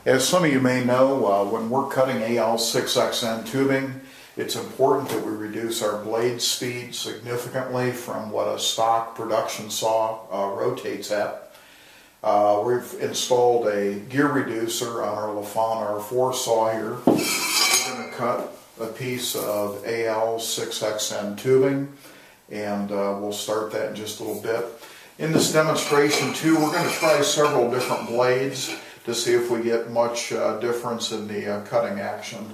As some of you may know, when we're cutting AL6XN tubing, it's important that we reduce our blade speed significantly from what a stock production saw rotates at. We've installed a gear reducer on our Lefon R4 saw here. We're going to cut a piece of AL6XN tubing, and we'll start that in just a little bit. In this demonstration too, we're going to try several different blades to see if we get much difference in the cutting action.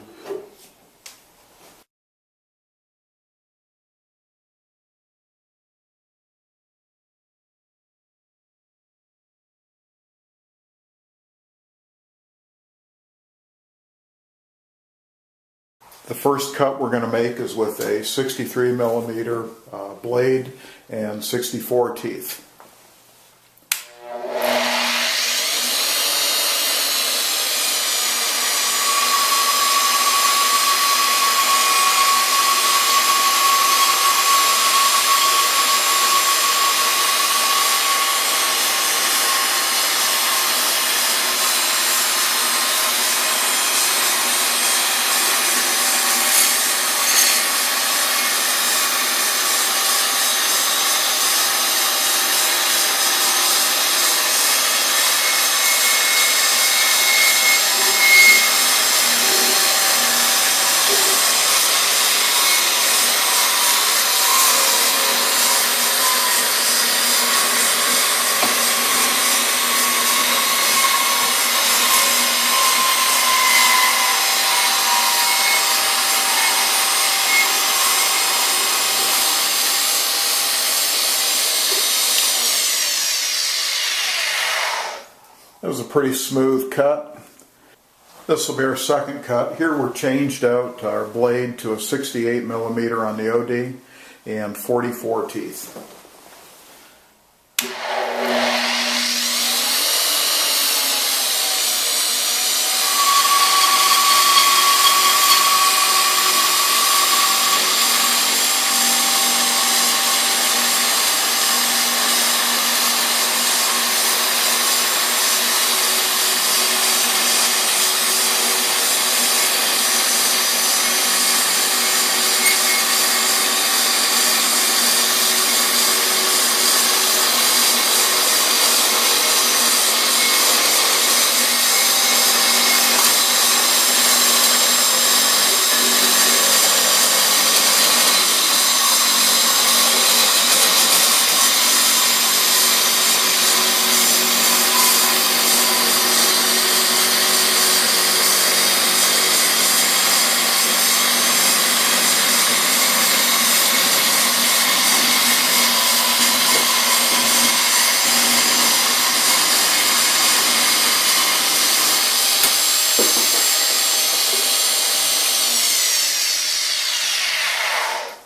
The first cut we're going to make is with a 63 millimeter blade and 64 teeth. That was a pretty smooth cut. This will be our second cut. Here we're changed out our blade to a 68 millimeter on the OD and 44 teeth.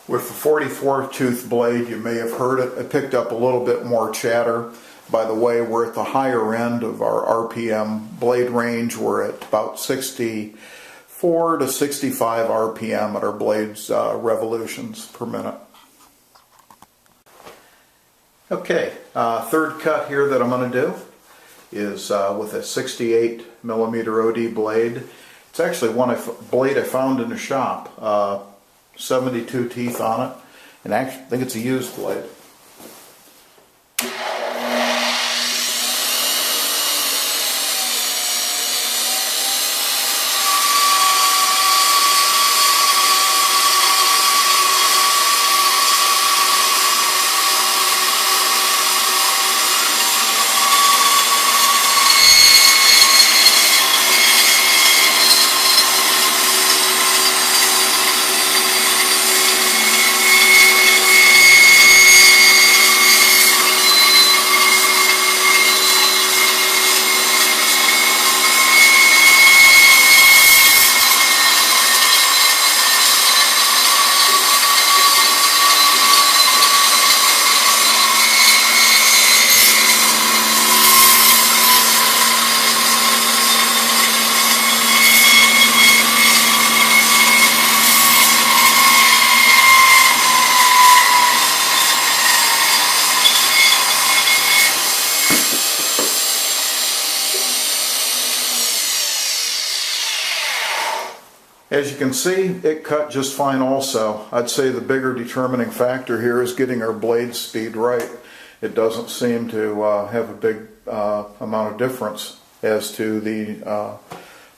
With the 44 tooth blade, you may have heard it. It picked up a little bit more chatter. By the way, we're at the higher end of our RPM blade range. We're at about 64 to 65 RPM at our blades revolutions per minute. Okay, third cut here that I'm going to do is with a 68 millimeter OD blade. It's actually blade I found in the shop. 72 teeth on it, and I actually think it's a used blade. As you can see, it cut just fine also. I'd say the bigger determining factor here is getting our blade speed right. It doesn't seem to have a big amount of difference as to the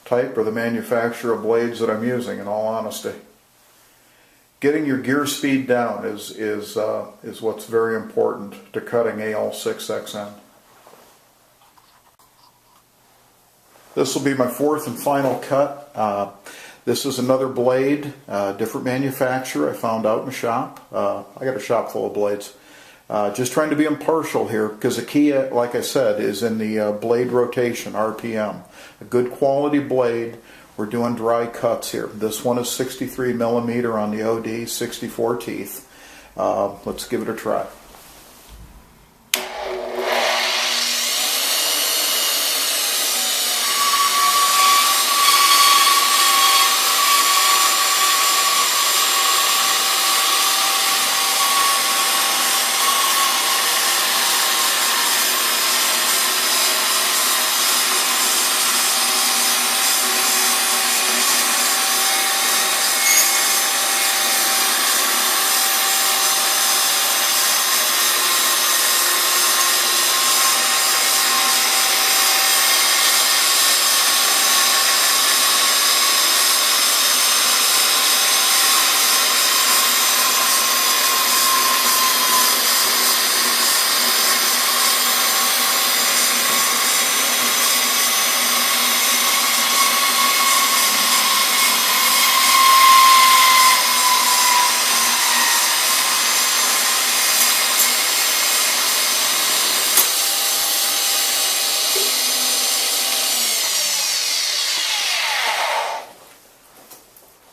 type or the manufacturer of blades that I'm using, in all honesty. Getting your gear speed down is what's very important to cutting AL6XN. This will be my fourth and final cut. This is another blade, different manufacturer I found out in the shop. I got a shop full of blades. Just trying to be impartial here, because the key, like I said, is in the blade rotation, RPM. A good quality blade. We're doing dry cuts here. This one is 63 millimeter on the OD, 64 teeth. Let's give it a try.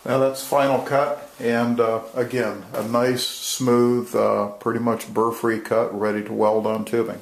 Now that's final cut, and again, a nice, smooth, pretty much burr-free cut, ready to weld on tubing.